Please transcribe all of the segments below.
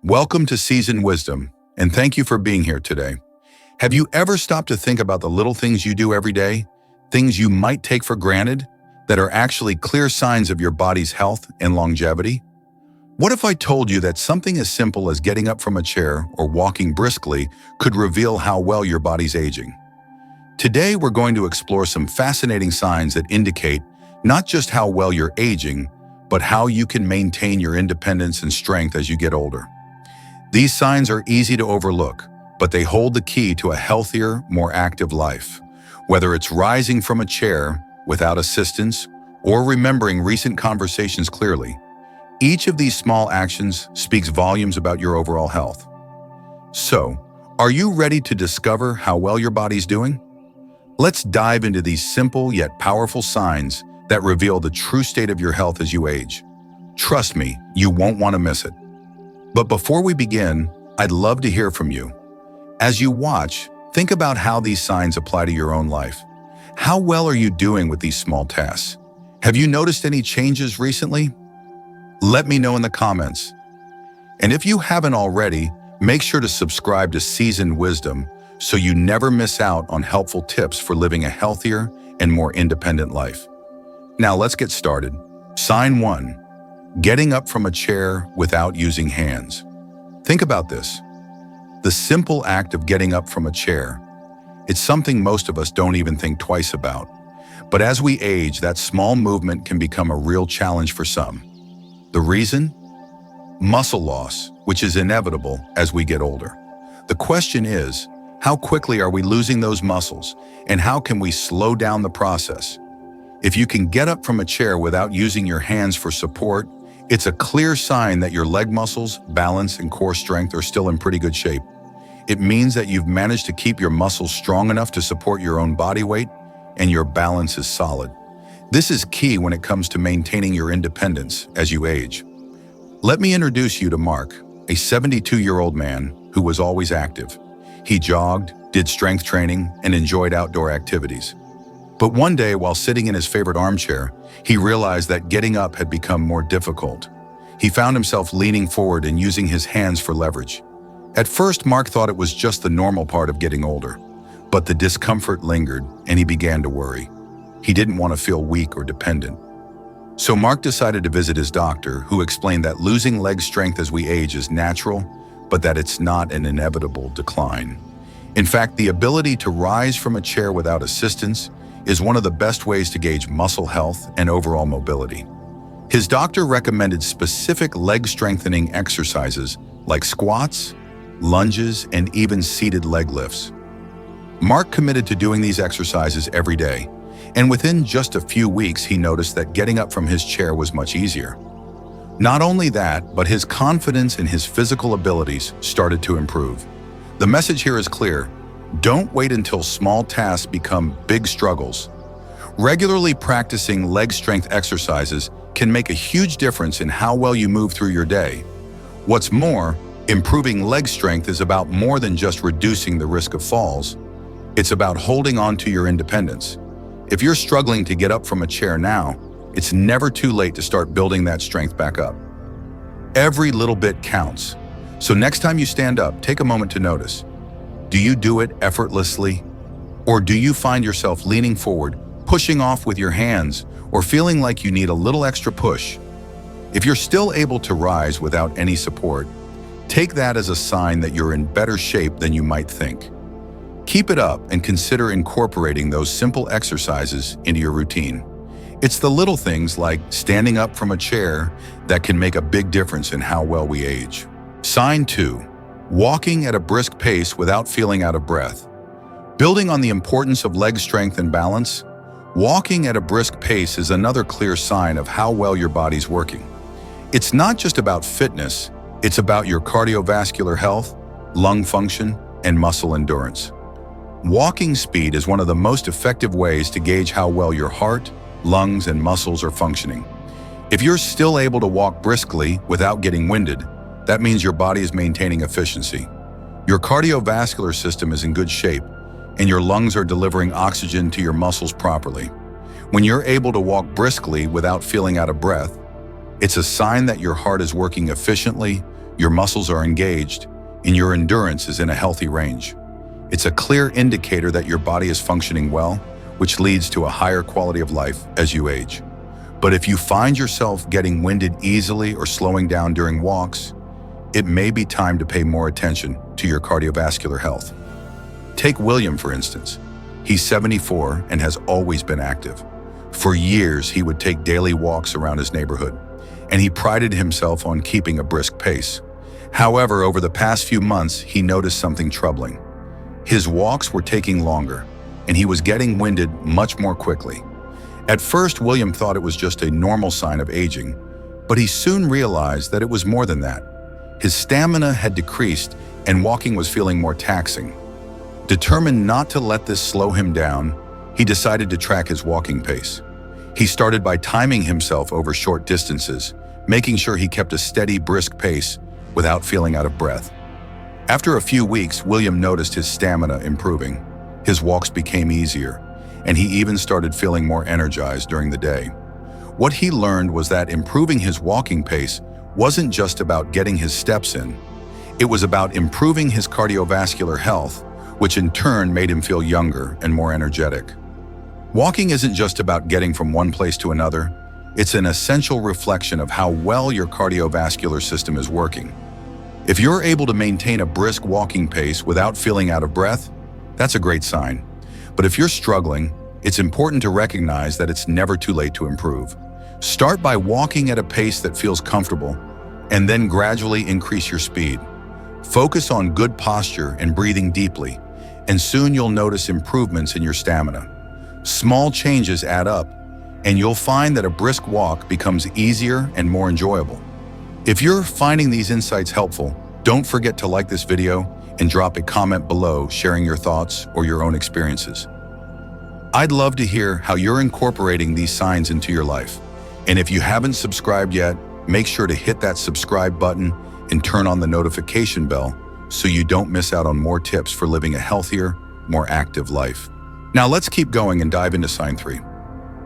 Welcome to Seasoned Wisdom, and thank you for being here today. Have you ever stopped to think about the little things you do every day, things you might take for granted, that are actually clear signs of your body's health and longevity? What if I told you that something as simple as getting up from a chair or walking briskly could reveal how well your body's aging? Today, we're going to explore some fascinating signs that indicate not just how well you're aging, but how you can maintain your independence and strength as you get older. These signs are easy to overlook, but they hold the key to a healthier, more active life. Whether it's rising from a chair without assistance or remembering recent conversations clearly, each of these small actions speaks volumes about your overall health. So, are you ready to discover how well your body's doing? Let's dive into these simple yet powerful signs that reveal the true state of your health as you age. Trust me, you won't want to miss it. But before we begin, I'd love to hear from you. As you watch, think about how these signs apply to your own life. How well are you doing with these small tasks? Have you noticed any changes recently? Let me know in the comments. And if you haven't already, make sure to subscribe to Seasoned Wisdom so you never miss out on helpful tips for living a healthier and more independent life. Now let's get started. Sign 1. Getting up from a chair without using hands. Think about this. The simple act of getting up from a chair. It's something most of us don't even think twice about. But as we age, that small movement can become a real challenge for some. The reason? Muscle loss, which is inevitable as we get older. The question is, how quickly are we losing those muscles, and how can we slow down the process? If you can get up from a chair without using your hands for support, it's a clear sign that your leg muscles, balance, and core strength are still in pretty good shape. It means that you've managed to keep your muscles strong enough to support your own body weight, and your balance is solid. This is key when it comes to maintaining your independence as you age. Let me introduce you to Mark, a 72-year-old man who was always active. He jogged, did strength training, and enjoyed outdoor activities. But one day, while sitting in his favorite armchair, he realized that getting up had become more difficult. He found himself leaning forward and using his hands for leverage. At first, Mark thought it was just the normal part of getting older, but the discomfort lingered and he began to worry. He didn't want to feel weak or dependent. So Mark decided to visit his doctor, who explained that losing leg strength as we age is natural, but that it's not an inevitable decline. In fact, the ability to rise from a chair without assistance is one of the best ways to gauge muscle health and overall mobility. His doctor recommended specific leg strengthening exercises like squats, lunges, and even seated leg lifts. Mark committed to doing these exercises every day, and within just a few weeks, he noticed that getting up from his chair was much easier. Not only that, but his confidence in his physical abilities started to improve. The message here is clear. Don't wait until small tasks become big struggles. Regularly practicing leg strength exercises can make a huge difference in how well you move through your day. What's more, improving leg strength is about more than just reducing the risk of falls. It's about holding on to your independence. If you're struggling to get up from a chair now, it's never too late to start building that strength back up. Every little bit counts. So next time you stand up, take a moment to notice. Do you do it effortlessly? Or do you find yourself leaning forward, pushing off with your hands, or feeling like you need a little extra push? If you're still able to rise without any support, take that as a sign that you're in better shape than you might think. Keep it up and consider incorporating those simple exercises into your routine. It's the little things like standing up from a chair that can make a big difference in how well we age. Sign 2. Walking at a brisk pace without feeling out of breath. Building on the importance of leg strength and balance, walking at a brisk pace is another clear sign of how well your body's working. It's not just about fitness, it's about your cardiovascular health, lung function, and muscle endurance. Walking speed is one of the most effective ways to gauge how well your heart, lungs, and muscles are functioning. If you're still able to walk briskly without getting winded, that means your body is maintaining efficiency. Your cardiovascular system is in good shape, and your lungs are delivering oxygen to your muscles properly. When you're able to walk briskly without feeling out of breath, it's a sign that your heart is working efficiently, your muscles are engaged, and your endurance is in a healthy range. It's a clear indicator that your body is functioning well, which leads to a higher quality of life as you age. But if you find yourself getting winded easily or slowing down during walks, it may be time to pay more attention to your cardiovascular health. Take William, for instance. He's 74 and has always been active. For years, he would take daily walks around his neighborhood, and he prided himself on keeping a brisk pace. However, over the past few months, he noticed something troubling. His walks were taking longer, and he was getting winded much more quickly. At first, William thought it was just a normal sign of aging, but he soon realized that it was more than that. His stamina had decreased, and walking was feeling more taxing. Determined not to let this slow him down, he decided to track his walking pace. He started by timing himself over short distances, making sure he kept a steady, brisk pace without feeling out of breath. After a few weeks, William noticed his stamina improving. His walks became easier, and he even started feeling more energized during the day. What he learned was that improving his walking pace wasn't just about getting his steps in. It was about improving his cardiovascular health, which in turn made him feel younger and more energetic. Walking isn't just about getting from one place to another. It's an essential reflection of how well your cardiovascular system is working. If you're able to maintain a brisk walking pace without feeling out of breath, that's a great sign. But if you're struggling, it's important to recognize that it's never too late to improve. Start by walking at a pace that feels comfortable, and then gradually increase your speed. Focus on good posture and breathing deeply, and soon you'll notice improvements in your stamina. Small changes add up, and you'll find that a brisk walk becomes easier and more enjoyable. If you're finding these insights helpful, don't forget to like this video and drop a comment below sharing your thoughts or your own experiences. I'd love to hear how you're incorporating these signs into your life. And if you haven't subscribed yet, make sure to hit that subscribe button and turn on the notification bell so you don't miss out on more tips for living a healthier, more active life. Now let's keep going and dive into sign 3.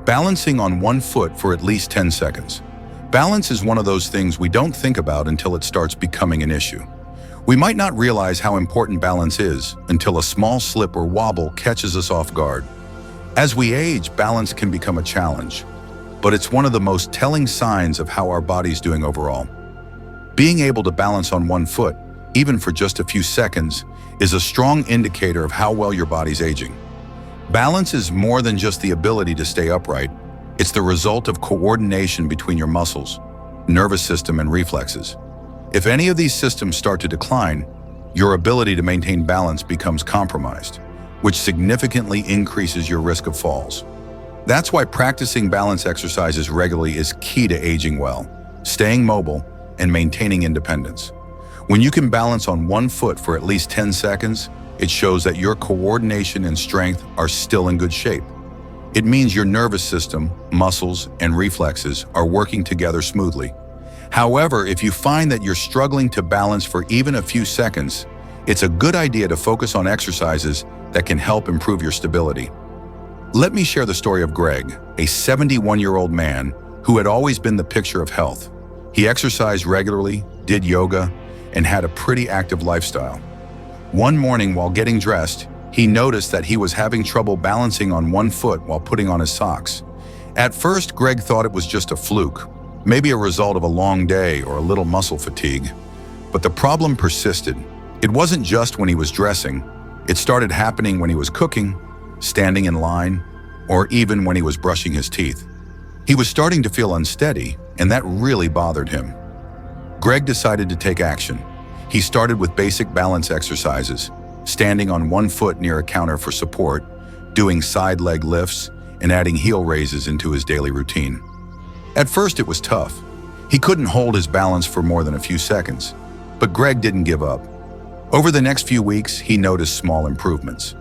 Balancing on one foot for at least 10 seconds. Balance is one of those things we don't think about until it starts becoming an issue. We might not realize how important balance is until a small slip or wobble catches us off guard. As we age, balance can become a challenge, but it's one of the most telling signs of how our body's doing overall. Being able to balance on one foot, even for just a few seconds, is a strong indicator of how well your body's aging. Balance is more than just the ability to stay upright. It's the result of coordination between your muscles, nervous system, and reflexes. If any of these systems start to decline, your ability to maintain balance becomes compromised, which significantly increases your risk of falls. That's why practicing balance exercises regularly is key to aging well, staying mobile, and maintaining independence. When you can balance on one foot for at least 10 seconds, it shows that your coordination and strength are still in good shape. It means your nervous system, muscles, and reflexes are working together smoothly. However, if you find that you're struggling to balance for even a few seconds, it's a good idea to focus on exercises that can help improve your stability. Let me share the story of Greg, a 71-year-old man who had always been the picture of health. He exercised regularly, did yoga, and had a pretty active lifestyle. One morning while getting dressed, he noticed that he was having trouble balancing on one foot while putting on his socks. At first, Greg thought it was just a fluke, maybe a result of a long day or a little muscle fatigue. But the problem persisted. It wasn't just when he was dressing. It started happening when he was cooking, standing in line, or even when he was brushing his teeth. He was starting to feel unsteady, and that really bothered him. Greg decided to take action. He started with basic balance exercises, standing on one foot near a counter for support, doing side leg lifts, and adding heel raises into his daily routine. At first, it was tough. He couldn't hold his balance for more than a few seconds, but Greg didn't give up. Over the next few weeks, he noticed small improvements.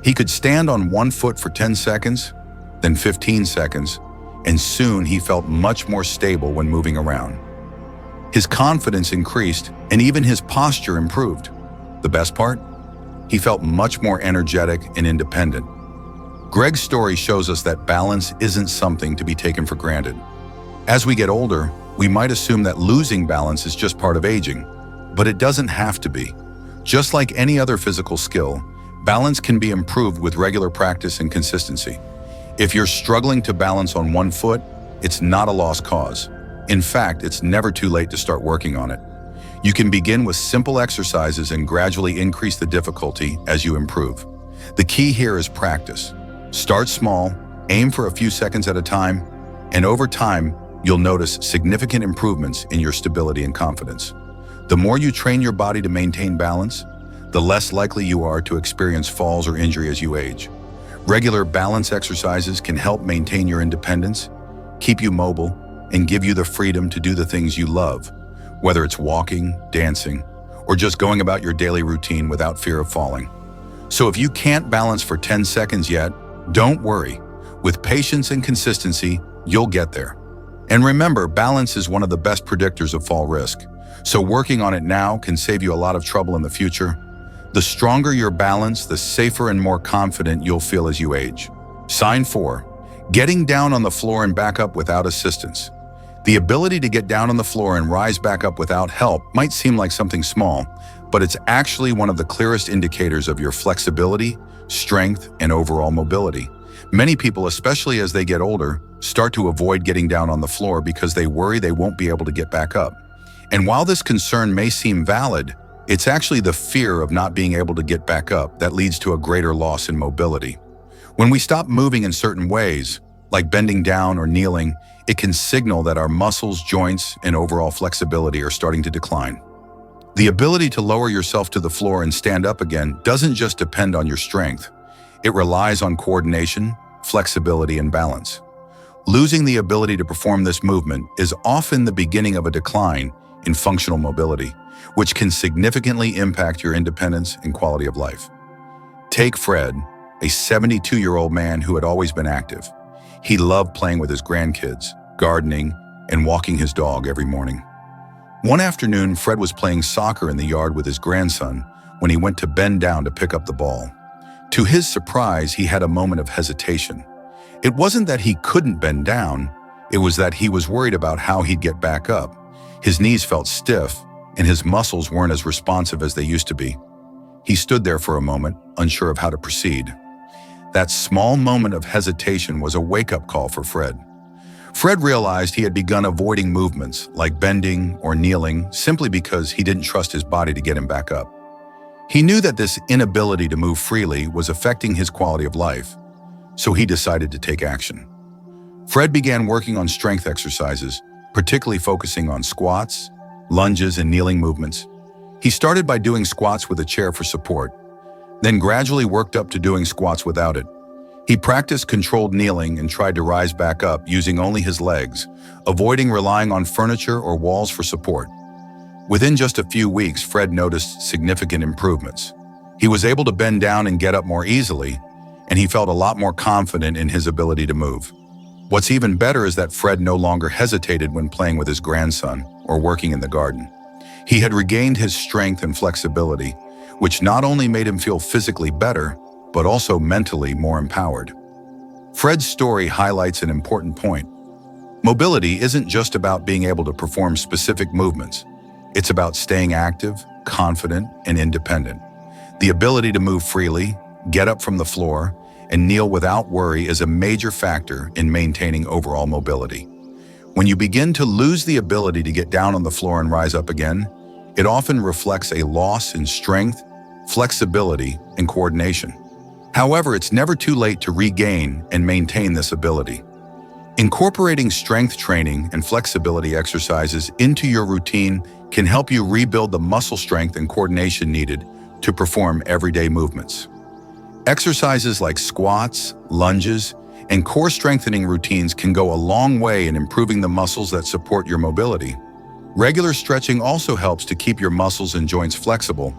He could stand on one foot for 10 seconds, then 15 seconds, and soon he felt much more stable when moving around. His confidence increased, and even his posture improved. The best part? He felt much more energetic and independent. Greg's story shows us that balance isn't something to be taken for granted. As we get older, we might assume that losing balance is just part of aging, but it doesn't have to be. Just like any other physical skill, balance can be improved with regular practice and consistency. If you're struggling to balance on one foot, it's not a lost cause. In fact, it's never too late to start working on it. You can begin with simple exercises and gradually increase the difficulty as you improve. The key here is practice. Start small, aim for a few seconds at a time, and over time, you'll notice significant improvements in your stability and confidence. The more you train your body to maintain balance, the less likely you are to experience falls or injury as you age. Regular balance exercises can help maintain your independence, keep you mobile, and give you the freedom to do the things you love, whether it's walking, dancing, or just going about your daily routine without fear of falling. So if you can't balance for 10 seconds yet, don't worry. With patience and consistency, you'll get there. And remember, balance is one of the best predictors of fall risk. So working on it now can save you a lot of trouble in the future. The stronger your balance, the safer and more confident you'll feel as you age. Sign 4. Getting down on the floor and back up without assistance. The ability to get down on the floor and rise back up without help might seem like something small, but it's actually one of the clearest indicators of your flexibility, strength, and overall mobility. Many people, especially as they get older, start to avoid getting down on the floor because they worry they won't be able to get back up. And while this concern may seem valid, it's actually the fear of not being able to get back up that leads to a greater loss in mobility. When we stop moving in certain ways, like bending down or kneeling, it can signal that our muscles, joints, and overall flexibility are starting to decline. The ability to lower yourself to the floor and stand up again doesn't just depend on your strength. It relies on coordination, flexibility, and balance. Losing the ability to perform this movement is often the beginning of a decline in functional mobility, which can significantly impact your independence and quality of life. Take Fred, a 72-year-old man who had always been active. He loved playing with his grandkids, gardening, and walking his dog every morning. One afternoon, Fred was playing soccer in the yard with his grandson when he went to bend down to pick up the ball. To his surprise, he had a moment of hesitation. It wasn't that he couldn't bend down, it was that he was worried about how he'd get back up. His knees felt stiff, and his muscles weren't as responsive as they used to be. He stood there for a moment, unsure of how to proceed. That small moment of hesitation was a wake-up call for Fred. Fred realized he had begun avoiding movements like bending or kneeling simply because he didn't trust his body to get him back up. He knew that this inability to move freely was affecting his quality of life, so he decided to take action. Fred began working on strength exercises, particularly focusing on squats, lunges, and kneeling movements. He started by doing squats with a chair for support, then gradually worked up to doing squats without it. He practiced controlled kneeling and tried to rise back up using only his legs, avoiding relying on furniture or walls for support. Within just a few weeks, Fred noticed significant improvements. He was able to bend down and get up more easily, and he felt a lot more confident in his ability to move. What's even better is that Fred no longer hesitated when playing with his grandson or working in the garden. He had regained his strength and flexibility, which not only made him feel physically better, but also mentally more empowered. Fred's story highlights an important point. Mobility isn't just about being able to perform specific movements. It's about staying active, confident, and independent. The ability to move freely, get up from the floor, and kneel without worry is a major factor in maintaining overall mobility. When you begin to lose the ability to get down on the floor and rise up again, it often reflects a loss in strength, flexibility, and coordination. However, it's never too late to regain and maintain this ability. Incorporating strength training and flexibility exercises into your routine can help you rebuild the muscle strength and coordination needed to perform everyday movements. Exercises like squats, lunges, and core strengthening routines can go a long way in improving the muscles that support your mobility. Regular stretching also helps to keep your muscles and joints flexible,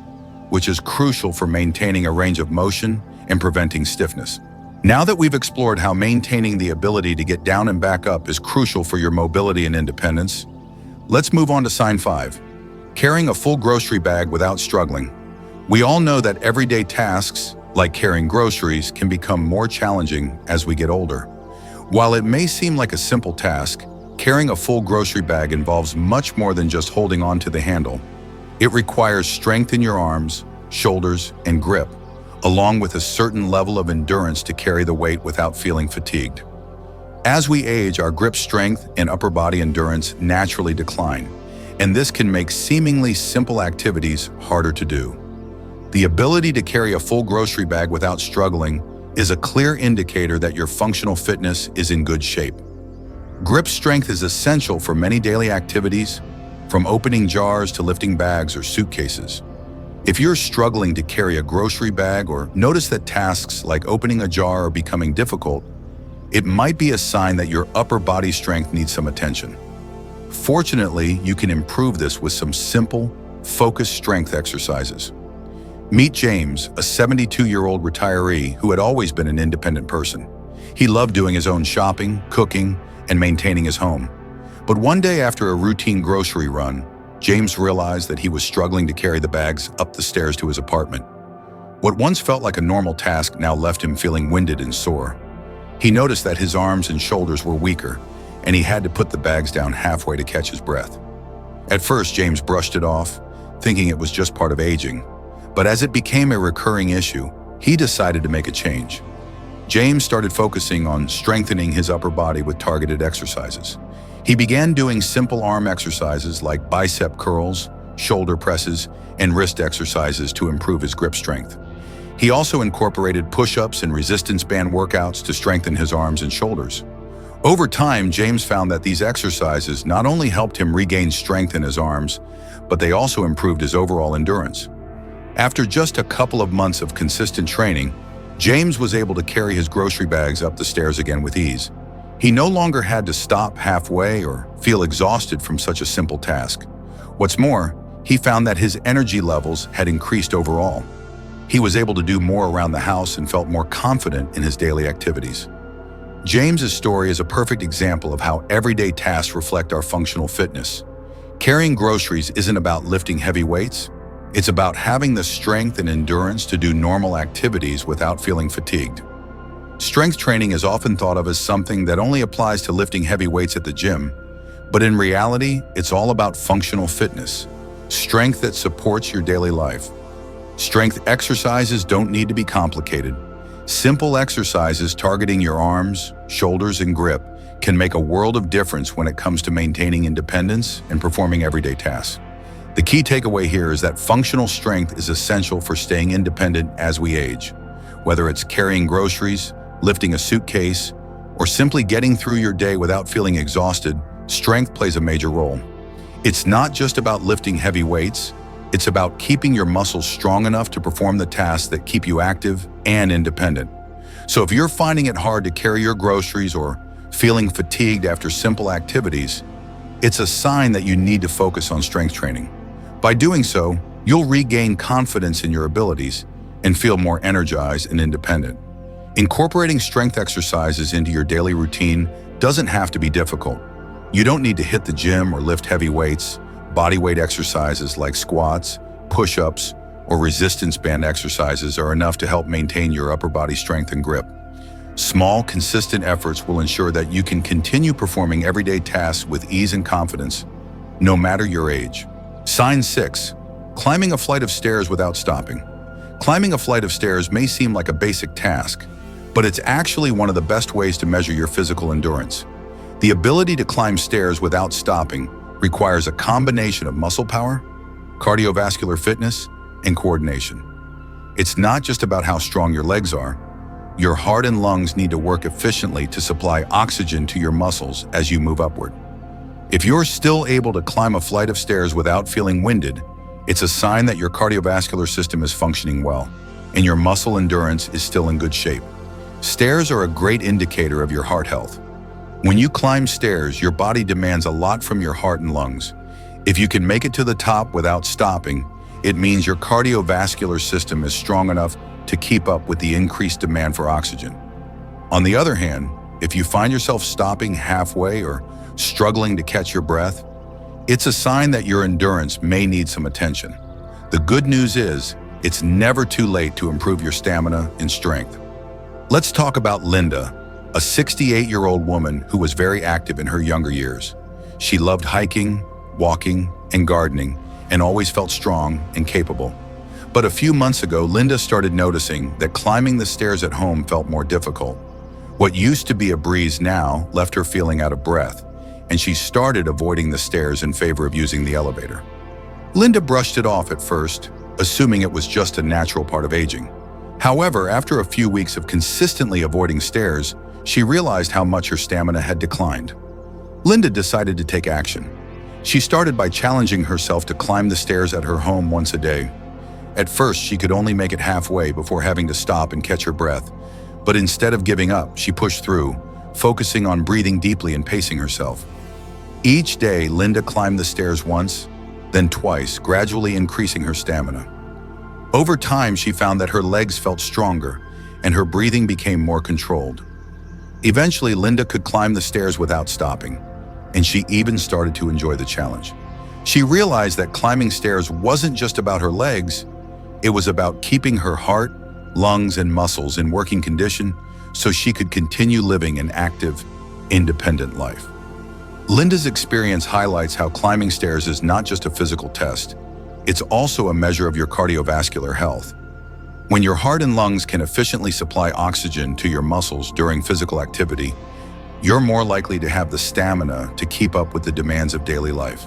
which is crucial for maintaining a range of motion and preventing stiffness. Now that we've explored how maintaining the ability to get down and back up is crucial for your mobility and independence, let's move on to sign 5, carrying a full grocery bag without struggling. We all know that everyday tasks, like carrying groceries, can become more challenging as we get older. While it may seem like a simple task, carrying a full grocery bag involves much more than just holding on to the handle. It requires strength in your arms, shoulders, and grip, along with a certain level of endurance to carry the weight without feeling fatigued. As we age, our grip strength and upper body endurance naturally decline, and this can make seemingly simple activities harder to do. The ability to carry a full grocery bag without struggling is a clear indicator that your functional fitness is in good shape. Grip strength is essential for many daily activities, from opening jars to lifting bags or suitcases. If you're struggling to carry a grocery bag or notice that tasks like opening a jar are becoming difficult, it might be a sign that your upper body strength needs some attention. Fortunately, you can improve this with some simple, focused strength exercises. Meet James, a 72-year-old retiree who had always been an independent person. He loved doing his own shopping, cooking, and maintaining his home. But one day after a routine grocery run, James realized that he was struggling to carry the bags up the stairs to his apartment. What once felt like a normal task now left him feeling winded and sore. He noticed that his arms and shoulders were weaker, and he had to put the bags down halfway to catch his breath. At first, James brushed it off, thinking it was just part of aging. But as it became a recurring issue, he decided to make a change. James started focusing on strengthening his upper body with targeted exercises. He began doing simple arm exercises like bicep curls, shoulder presses, and wrist exercises to improve his grip strength. He also incorporated push-ups and resistance band workouts to strengthen his arms and shoulders. Over time, James found that these exercises not only helped him regain strength in his arms, but they also improved his overall endurance. After just a couple of months of consistent training, James was able to carry his grocery bags up the stairs again with ease. He no longer had to stop halfway or feel exhausted from such a simple task. What's more, he found that his energy levels had increased overall. He was able to do more around the house and felt more confident in his daily activities. James's story is a perfect example of how everyday tasks reflect our functional fitness. Carrying groceries isn't about lifting heavy weights. It's about having the strength and endurance to do normal activities without feeling fatigued. Strength training is often thought of as something that only applies to lifting heavy weights at the gym, but in reality, it's all about functional fitness, strength that supports your daily life. Strength exercises don't need to be complicated. Simple exercises targeting your arms, shoulders, and grip can make a world of difference when it comes to maintaining independence and performing everyday tasks. The key takeaway here is that functional strength is essential for staying independent as we age. Whether it's carrying groceries, lifting a suitcase, or simply getting through your day without feeling exhausted, strength plays a major role. It's not just about lifting heavy weights, it's about keeping your muscles strong enough to perform the tasks that keep you active and independent. So if you're finding it hard to carry your groceries or feeling fatigued after simple activities, it's a sign that you need to focus on strength training. By doing so, you'll regain confidence in your abilities and feel more energized and independent. Incorporating strength exercises into your daily routine doesn't have to be difficult. You don't need to hit the gym or lift heavy weights. Bodyweight exercises like squats, push-ups, or resistance band exercises are enough to help maintain your upper body strength and grip. Small, consistent efforts will ensure that you can continue performing everyday tasks with ease and confidence, no matter your age. Sign 6. Climbing a flight of stairs without stopping. Climbing a flight of stairs may seem like a basic task, but it's actually one of the best ways to measure your physical endurance. The ability to climb stairs without stopping requires a combination of muscle power, cardiovascular fitness, and coordination. It's not just about how strong your legs are. Your heart and lungs need to work efficiently to supply oxygen to your muscles as you move upward. If you're still able to climb a flight of stairs without feeling winded, it's a sign that your cardiovascular system is functioning well, and your muscle endurance is still in good shape. Stairs are a great indicator of your heart health. When you climb stairs, your body demands a lot from your heart and lungs. If you can make it to the top without stopping, it means your cardiovascular system is strong enough to keep up with the increased demand for oxygen. On the other hand, if you find yourself stopping halfway or struggling to catch your breath, it's a sign that your endurance may need some attention. The good news is, it's never too late to improve your stamina and strength. Let's talk about Linda, a 68-year-old woman who was very active in her younger years. She loved hiking, walking, and gardening, and always felt strong and capable. But a few months ago, Linda started noticing that climbing the stairs at home felt more difficult. What used to be a breeze now left her feeling out of breath, and she started avoiding the stairs in favor of using the elevator. Linda brushed it off at first, assuming it was just a natural part of aging. However, after a few weeks of consistently avoiding stairs, she realized how much her stamina had declined. Linda decided to take action. She started by challenging herself to climb the stairs at her home once a day. At first, she could only make it halfway before having to stop and catch her breath. But instead of giving up, she pushed through, focusing on breathing deeply and pacing herself. Each day, Linda climbed the stairs once, then twice, gradually increasing her stamina. Over time, she found that her legs felt stronger and her breathing became more controlled. Eventually, Linda could climb the stairs without stopping, and she even started to enjoy the challenge. She realized that climbing stairs wasn't just about her legs, it was about keeping her heart, lungs, and muscles in working condition so she could continue living an active, independent life. Linda's experience highlights how climbing stairs is not just a physical test, it's also a measure of your cardiovascular health. When your heart and lungs can efficiently supply oxygen to your muscles during physical activity, you're more likely to have the stamina to keep up with the demands of daily life.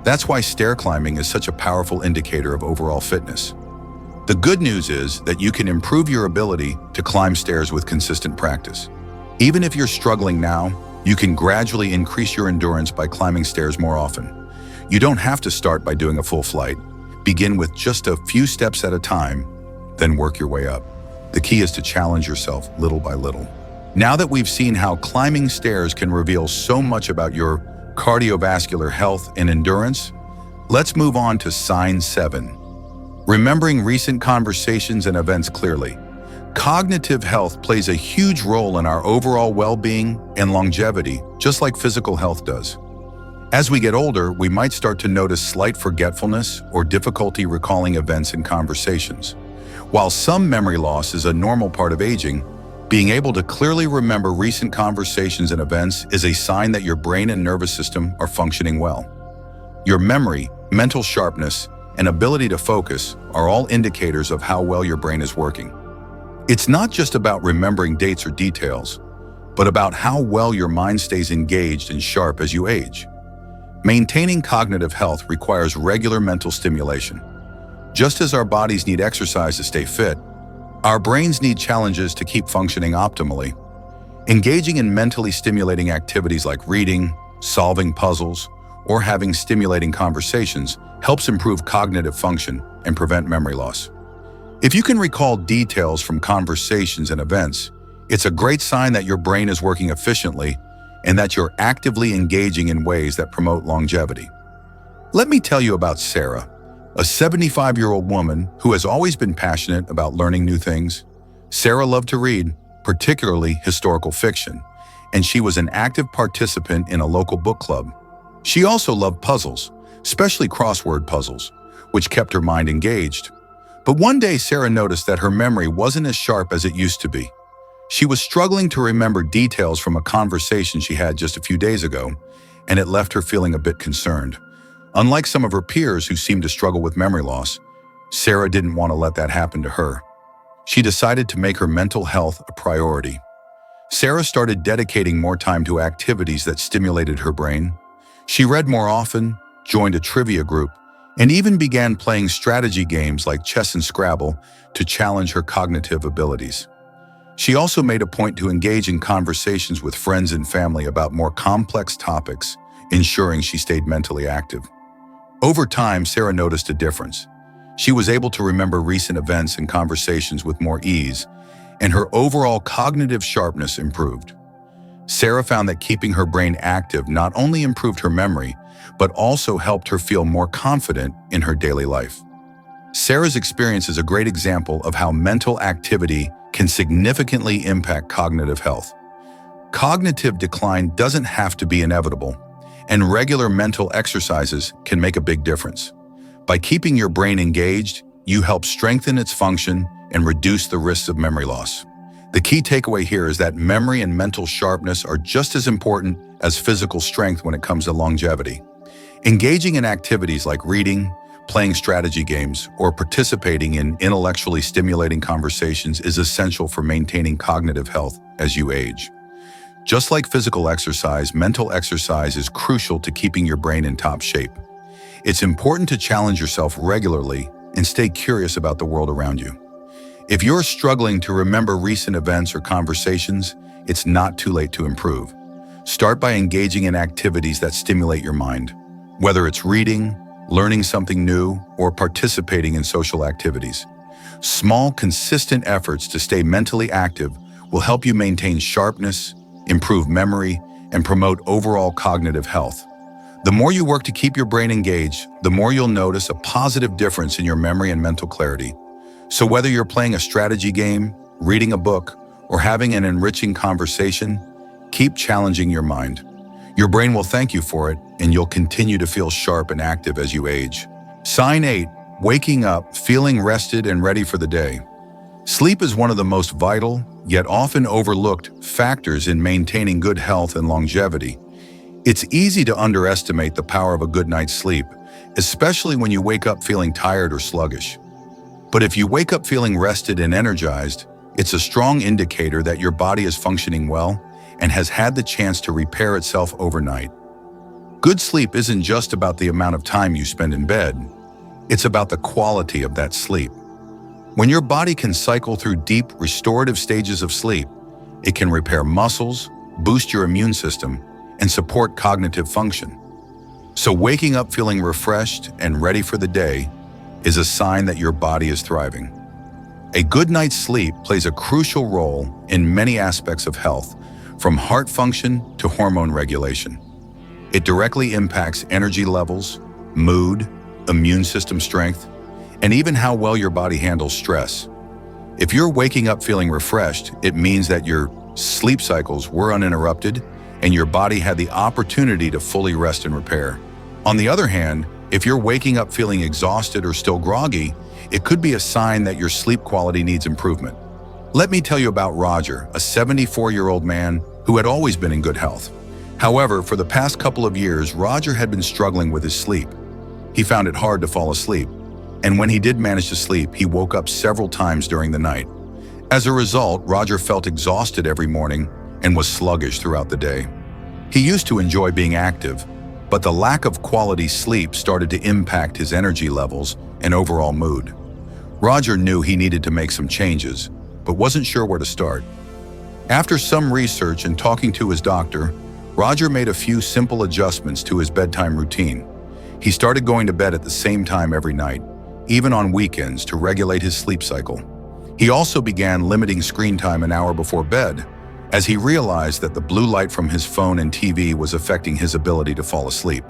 That's why stair climbing is such a powerful indicator of overall fitness. The good news is that you can improve your ability to climb stairs with consistent practice. Even if you're struggling now, you can gradually increase your endurance by climbing stairs more often. You don't have to start by doing a full flight. Begin with just a few steps at a time, then work your way up. The key is to challenge yourself little by little. Now that we've seen how climbing stairs can reveal so much about your cardiovascular health and endurance, let's move on to sign 7. Remembering recent conversations and events clearly. Cognitive health plays a huge role in our overall well-being and longevity, just like physical health does. As we get older, we might start to notice slight forgetfulness or difficulty recalling events and conversations. While some memory loss is a normal part of aging, being able to clearly remember recent conversations and events is a sign that your brain and nervous system are functioning well. Your memory, mental sharpness, and ability to focus are all indicators of how well your brain is working. It's not just about remembering dates or details, but about how well your mind stays engaged and sharp as you age. Maintaining cognitive health requires regular mental stimulation. Just as our bodies need exercise to stay fit, our brains need challenges to keep functioning optimally. Engaging in mentally stimulating activities like reading, solving puzzles, or having stimulating conversations helps improve cognitive function and prevent memory loss. If you can recall details from conversations and events, it's a great sign that your brain is working efficiently and that you're actively engaging in ways that promote longevity. Let me tell you about Sarah, a 75-year-old woman who has always been passionate about learning new things. Sarah loved to read, particularly historical fiction, and she was an active participant in a local book club. She also loved puzzles, especially crossword puzzles, which kept her mind engaged. But one day, Sarah noticed that her memory wasn't as sharp as it used to be. She was struggling to remember details from a conversation she had just a few days ago, and it left her feeling a bit concerned. Unlike some of her peers who seemed to struggle with memory loss, Sarah didn't want to let that happen to her. She decided to make her mental health a priority. Sarah started dedicating more time to activities that stimulated her brain. She read more often, joined a trivia group, and even began playing strategy games like chess and Scrabble to challenge her cognitive abilities. She also made a point to engage in conversations with friends and family about more complex topics, ensuring she stayed mentally active. Over time, Sarah noticed a difference. She was able to remember recent events and conversations with more ease, and her overall cognitive sharpness improved. Sarah found that keeping her brain active not only improved her memory, but also helped her feel more confident in her daily life. Sarah's experience is a great example of how mental activity can significantly impact cognitive health. Cognitive decline doesn't have to be inevitable, and regular mental exercises can make a big difference. By keeping your brain engaged, you help strengthen its function and reduce the risks of memory loss. The key takeaway here is that memory and mental sharpness are just as important as physical strength when it comes to longevity. Engaging in activities like reading, playing strategy games, or participating in intellectually stimulating conversations is essential for maintaining cognitive health as you age. Just like physical exercise, mental exercise is crucial to keeping your brain in top shape. It's important to challenge yourself regularly and stay curious about the world around you. If you're struggling to remember recent events or conversations, it's not too late to improve. Start by engaging in activities that stimulate your mind, whether it's reading, learning something new, or participating in social activities. Small, consistent efforts to stay mentally active will help you maintain sharpness, improve memory, and promote overall cognitive health. The more you work to keep your brain engaged, the more you'll notice a positive difference in your memory and mental clarity. So whether you're playing a strategy game, reading a book, or having an enriching conversation, keep challenging your mind. Your brain will thank you for it, and you'll continue to feel sharp and active as you age. Sign 8. Waking up, feeling rested and ready for the day. Sleep is one of the most vital, yet often overlooked, factors in maintaining good health and longevity. It's easy to underestimate the power of a good night's sleep, especially when you wake up feeling tired or sluggish. But if you wake up feeling rested and energized, it's a strong indicator that your body is functioning well and has had the chance to repair itself overnight. Good sleep isn't just about the amount of time you spend in bed. It's about the quality of that sleep. When your body can cycle through deep, restorative stages of sleep, it can repair muscles, boost your immune system, and support cognitive function. So waking up feeling refreshed and ready for the day is a sign that your body is thriving. A good night's sleep plays a crucial role in many aspects of health, from heart function to hormone regulation. It directly impacts energy levels, mood, immune system strength, and even how well your body handles stress. If you're waking up feeling refreshed, it means that your sleep cycles were uninterrupted and your body had the opportunity to fully rest and repair. On the other hand, if you're waking up feeling exhausted or still groggy, it could be a sign that your sleep quality needs improvement. Let me tell you about Roger, a 74-year-old man who had always been in good health. However, for the past couple of years, Roger had been struggling with his sleep. He found it hard to fall asleep, and when he did manage to sleep, he woke up several times during the night. As a result, Roger felt exhausted every morning and was sluggish throughout the day. He used to enjoy being active, but the lack of quality sleep started to impact his energy levels and overall mood. Roger knew he needed to make some changes, but wasn't sure where to start. After some research and talking to his doctor, Roger made a few simple adjustments to his bedtime routine. He started going to bed at the same time every night, even on weekends, to regulate his sleep cycle. He also began limiting screen time an hour before bed, as he realized that the blue light from his phone and TV was affecting his ability to fall asleep.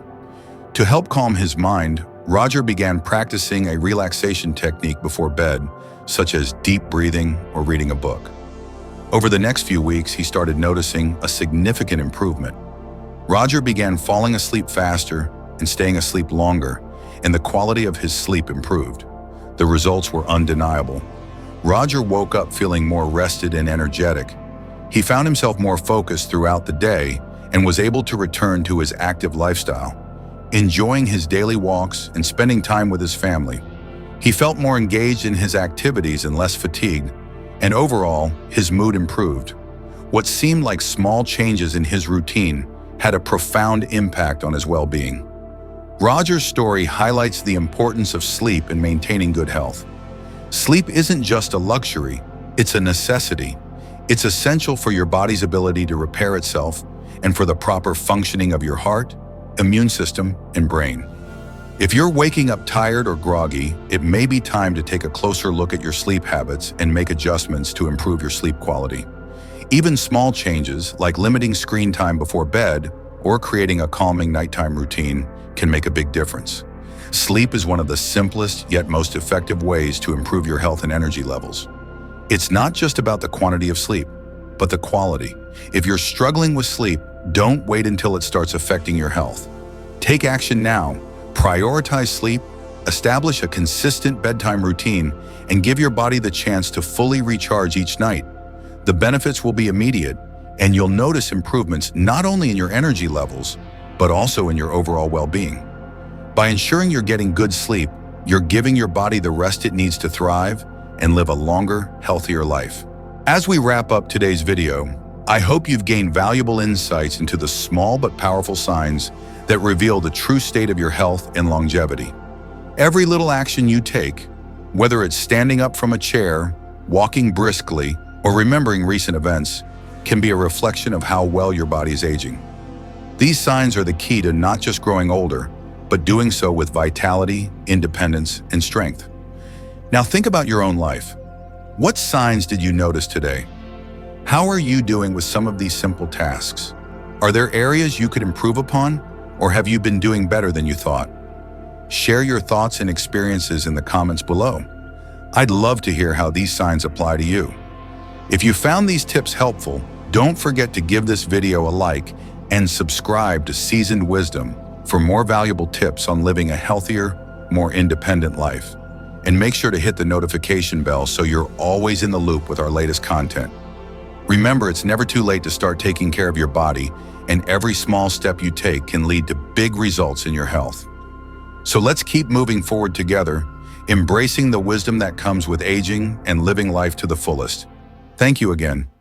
To help calm his mind, Roger began practicing a relaxation technique before bed, such as deep breathing or reading a book. Over the next few weeks, he started noticing a significant improvement. Roger began falling asleep faster and staying asleep longer, and the quality of his sleep improved. The results were undeniable. Roger woke up feeling more rested and energetic. He found himself more focused throughout the day and was able to return to his active lifestyle, enjoying his daily walks and spending time with his family. He felt more engaged in his activities and less fatigued, and overall, his mood improved. What seemed like small changes in his routine had a profound impact on his well-being. Roger's story highlights the importance of sleep in maintaining good health. Sleep isn't just a luxury, it's a necessity. It's essential for your body's ability to repair itself and for the proper functioning of your heart, immune system, and brain. If you're waking up tired or groggy, it may be time to take a closer look at your sleep habits and make adjustments to improve your sleep quality. Even small changes, like limiting screen time before bed or creating a calming nighttime routine, can make a big difference. Sleep is one of the simplest yet most effective ways to improve your health and energy levels. It's not just about the quantity of sleep, but the quality. If you're struggling with sleep, don't wait until it starts affecting your health. Take action now. Prioritize sleep, establish a consistent bedtime routine, and give your body the chance to fully recharge each night. The benefits will be immediate, and you'll notice improvements not only in your energy levels, but also in your overall well-being. By ensuring you're getting good sleep, You're giving your body the rest it needs to thrive and live a longer, healthier life. As we wrap up today's video, I hope you've gained valuable insights into the small but powerful signs that reveal the true state of your health and longevity. Every little action you take, whether it's standing up from a chair, walking briskly, or remembering recent events, can be a reflection of how well your body is aging. These signs are the key to not just growing older, but doing so with vitality, independence, and strength. Now think about your own life. What signs did you notice today? How are you doing with some of these simple tasks? Are there areas you could improve upon, or have you been doing better than you thought? Share your thoughts and experiences in the comments below. I'd love to hear how these signs apply to you. If you found these tips helpful, don't forget to give this video a like and subscribe to Seasoned Wisdom for more valuable tips on living a healthier, more independent life. And make sure to hit the notification bell so you're always in the loop with our latest content. Remember, it's never too late to start taking care of your body, and every small step you take can lead to big results in your health. So let's keep moving forward together, embracing the wisdom that comes with aging and living life to the fullest. Thank you again.